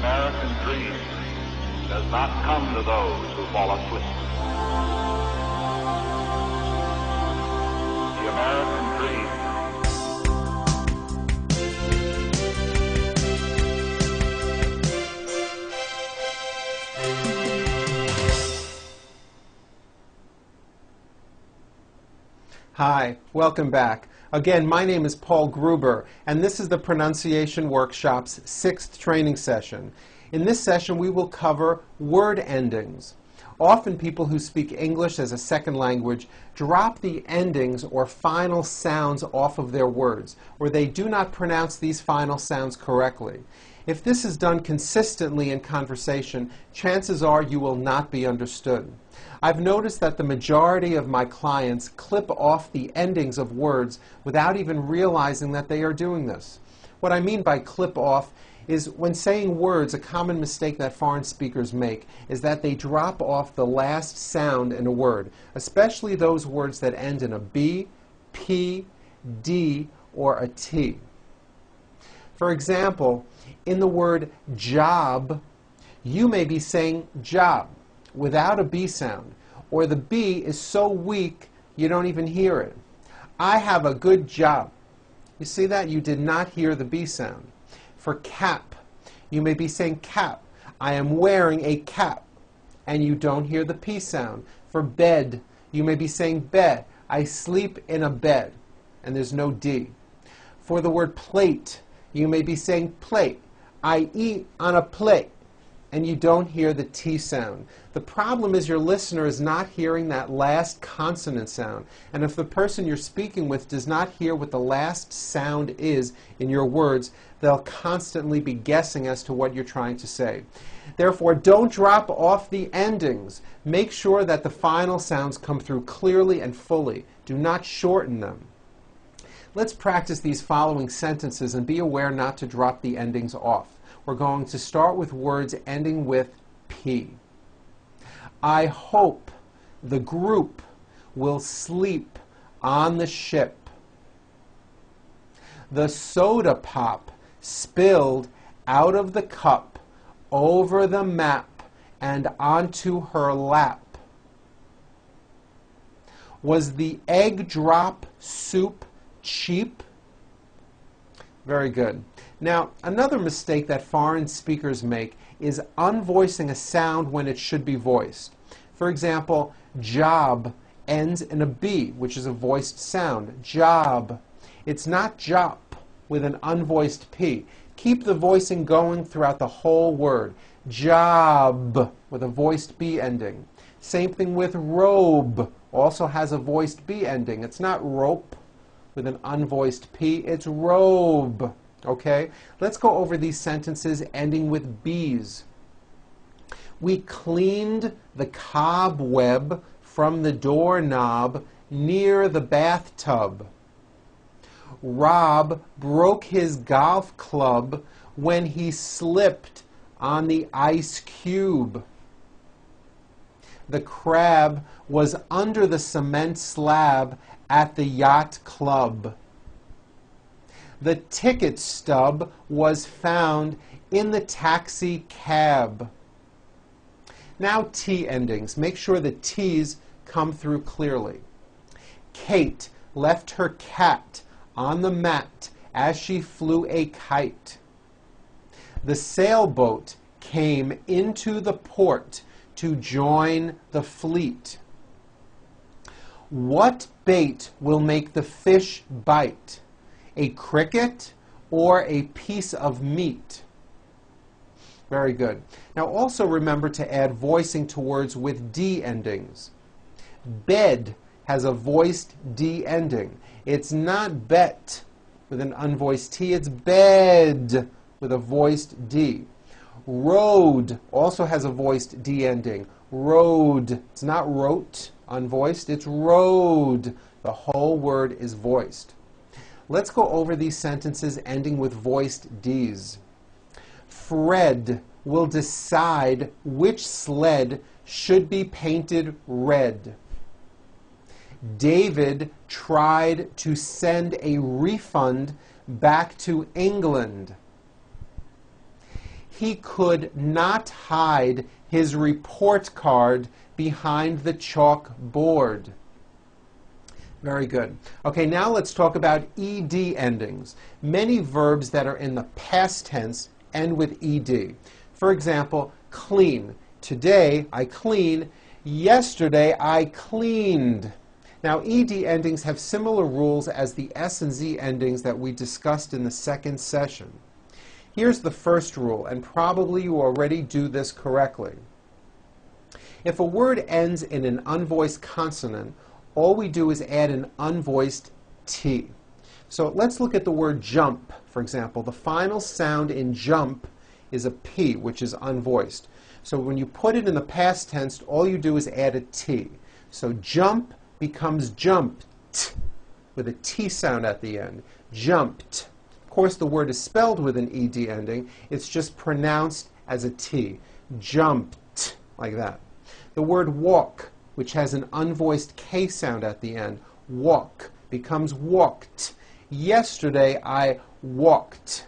American dream does not come to those who fall asleep. The American dream. Hi, welcome back. Again, my name is Paul Gruber, and this is the Pronunciation Workshop's 6th training session. In this session, we will cover word endings. Often people who speak English as a second language drop the endings or final sounds off of their words, or they do not pronounce these final sounds correctly. If this is done consistently in conversation, chances are you will not be understood. I've noticed that the majority of my clients clip off the endings of words without even realizing that they are doing this. What I mean by clip off is when saying words, a common mistake that foreign speakers make is that they drop off the last sound in a word, especially those words that end in a B, P, D, or a T. For example, in the word job, you may be saying job without a B sound, or the B is so weak you don't even hear it. I have a good job. You see that? You did not hear the B sound. For cap, you may be saying cap. I am wearing a cap, and you don't hear the P sound. For bed, you may be saying bed. I sleep in a bed, and there's no D. For the word plate, you may be saying plate. I eat on a plate, and you don't hear the T sound. The problem is your listener is not hearing that last consonant sound. And if the person you're speaking with does not hear what the last sound is in your words, they'll constantly be guessing as to what you're trying to say. Therefore, don't drop off the endings. Make sure that the final sounds come through clearly and fully. Do not shorten them. Let's practice these following sentences and be aware not to drop the endings off. We're going to start with words ending with P. I hope the group will sleep on the ship. The soda pop spilled out of the cup over the map and onto her lap. Was the egg drop soup cheap? Very good. Now, another mistake that foreign speakers make is unvoicing a sound when it should be voiced. For example, job ends in a B, which is a voiced sound. Job. It's not jop with an unvoiced P. Keep the voicing going throughout the whole word. Job with a voiced B ending. Same thing with robe. Also has a voiced B ending. It's not rope with an unvoiced P. It's robe. Okay? Let's go over these sentences ending with B's. We cleaned the cobweb from the doorknob near the bathtub. Rob broke his golf club when he slipped on the ice cube. The crab was under the cement slab at the yacht club. The ticket stub was found in the taxi cab. Now T endings. Make sure the T's come through clearly. Kate left her cat on the mat as she flew a kite. The sailboat came into the port to join the fleet. What bait will make the fish bite? A cricket or a piece of meat? Very good. Now also remember to add voicing to words with D endings. Bed has a voiced D ending. It's not bet with an unvoiced T, it's bed with a voiced D. Road also has a voiced D ending. Road. It's not wrote, unvoiced, it's road. The whole word is voiced. Let's go over these sentences ending with voiced Ds. Fred will decide which sled should be painted red. David tried to send a refund back to England. He could not hide his report card behind the chalkboard. Very good. Okay, now let's talk about ed endings. Many verbs that are in the past tense end with ed. For example, clean. Today I clean. Yesterday I cleaned. Now, ed endings have similar rules as the s and z endings that we discussed in the second session. Here's the first rule, and probably you already do this correctly. If a word ends in an unvoiced consonant, all we do is add an unvoiced T. So let's look at the word jump, for example. The final sound in jump is a P, which is unvoiced. So when you put it in the past tense, all you do is add a T. So jump becomes jumped, with a T sound at the end. Jumped. Of course, the word is spelled with an ed ending. It's just pronounced as a T. Jumped, like that. The word walk, which has an unvoiced K sound at the end, walk, becomes walked. Yesterday I walked.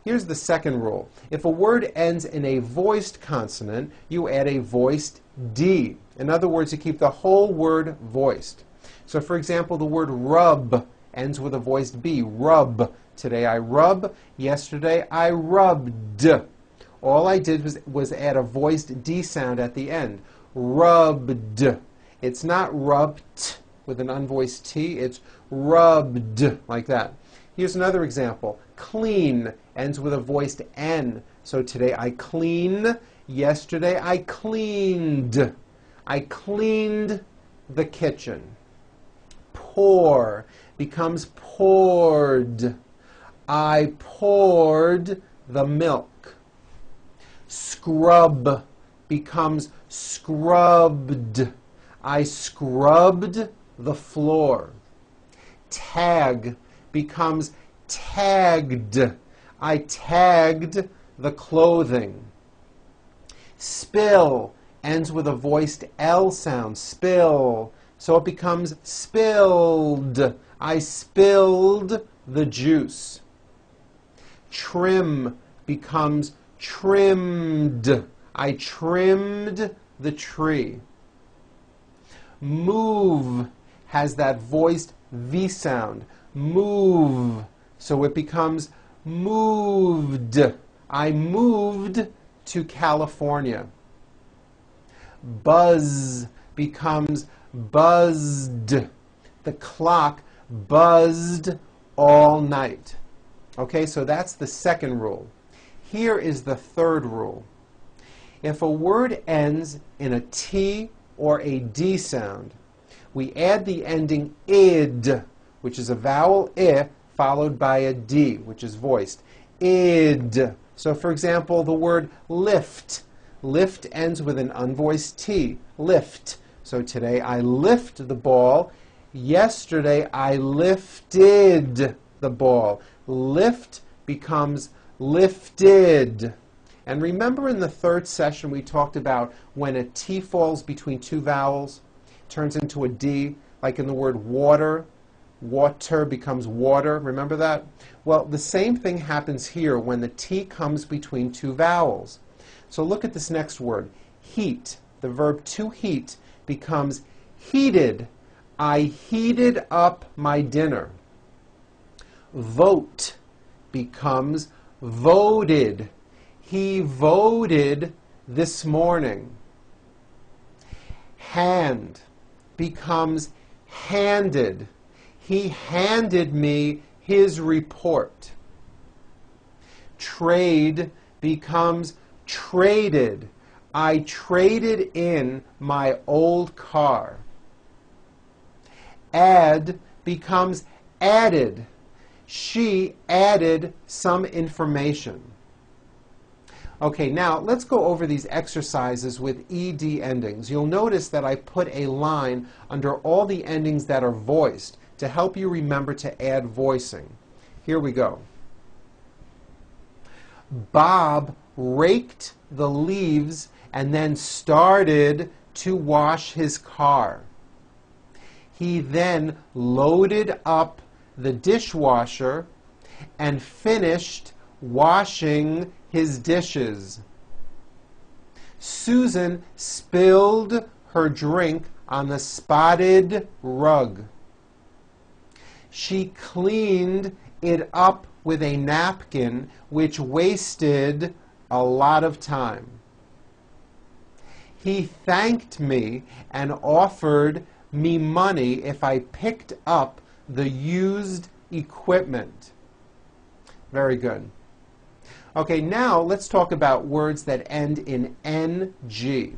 Here's the second rule. If a word ends in a voiced consonant, you add a voiced D. In other words, you keep the whole word voiced. So for example, the word rub ends with a voiced B. Rub. Today I rub. Yesterday I rubbed. All I did was add a voiced D sound at the end. Rubbed. It's not rubbed with an unvoiced T. It's rubbed, like that. Here's another example. Clean ends with a voiced N. So today I clean. Yesterday I cleaned. I cleaned the kitchen. Pour becomes poured. I poured the milk. Scrub becomes scrubbed. I scrubbed the floor. Tag becomes tagged. I tagged the clothing. Spill ends with a voiced L sound. Spill. So it becomes spilled. I spilled the juice. Trim becomes trimmed. I trimmed the tree. Move has that voiced V sound. Move. So it becomes moved. I moved to California. Buzz becomes buzzed. The clock buzzed all night. Okay, so that's the second rule. Here is the third rule. If a word ends in a T or a D sound, we add the ending id, which is a vowel I followed by a D, which is voiced. Id. So for example, the word lift. Lift ends with an unvoiced T. Lift. So today I lift the ball. Yesterday I lifted the ball. Lift becomes lifted. And remember in the third session we talked about when a T falls between two vowels, turns into a D, like in the word water. Water becomes water. Remember that? Well, the same thing happens here when the T comes between two vowels. So look at this next word. Heat. The verb to heat becomes heated. I heated up my dinner. Vote becomes voted. He voted this morning. Hand becomes handed. He handed me his report. Trade becomes traded. I traded in my old car. Add becomes added. She added some information. Okay, now let's go over these exercises with ed endings. You'll notice that I put a line under all the endings that are voiced to help you remember to add voicing. Here we go. Bob raked the leaves and then started to wash his car. He then loaded up the dishwasher and finished washing his dishes. Susan spilled her drink on the spotted rug. She cleaned it up with a napkin, which wasted a lot of time. He thanked me and offered me money if I picked up the used equipment. Very good. Okay, now let's talk about words that end in NG.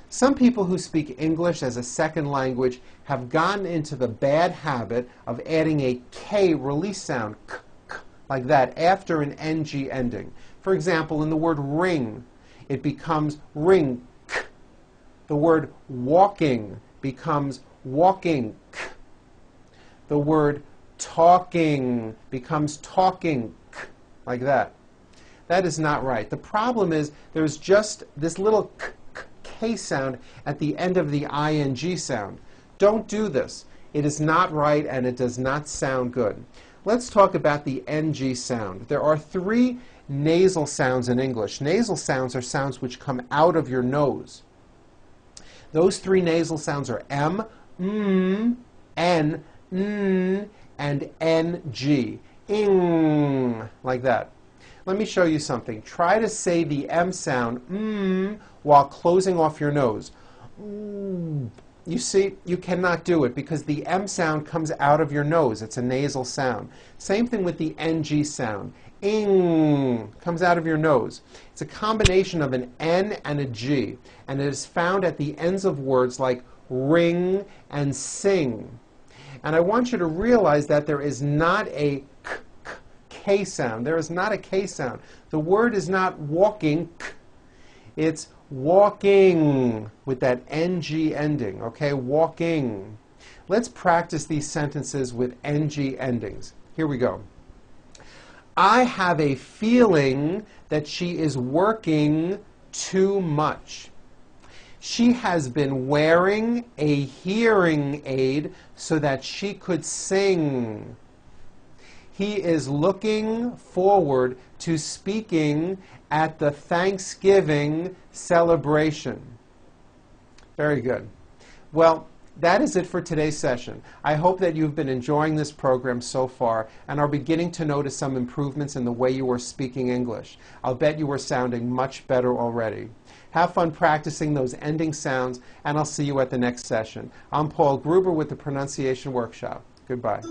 Some people who speak English as a second language have gotten into the bad habit of adding a K release sound, k, k, like that, after an NG ending. For example, in the word ring, it becomes ring, k. The word walking becomes walking, k. The word talking becomes talking, k, like that. That is not right. The problem is there's just this little k, K sound at the end of the ing sound. Don't do this. It is not right and it does not sound good. Let's talk about the NG sound. There are 3 nasal sounds in English. Nasal sounds are sounds which come out of your nose. Those 3 nasal sounds are M, N, N, and NG. Ing, like that. Let me show you something. Try to say the M sound, while closing off your nose. You see, you cannot do it because the M sound comes out of your nose. It's a nasal sound. Same thing with the NG sound. Ing comes out of your nose. It's a combination of an N and a G, and it is found at the ends of words like ring and sing. And I want you to realize that there is not a K sound. There is not a K sound. The word is not walking, k. It's walking with that NG ending, okay? Walking. Let's practice these sentences with NG endings. Here we go. I have a feeling that she is working too much. She has been wearing a hearing aid so that she could sing. He is looking forward to speaking at the Thanksgiving celebration. Very good. Well, that is it for today's session. I hope that you've been enjoying this program so far and are beginning to notice some improvements in the way you are speaking English. I'll bet you are sounding much better already. Have fun practicing those ending sounds, and I'll see you at the next session. I'm Paul Gruber with the Pronunciation Workshop. Goodbye.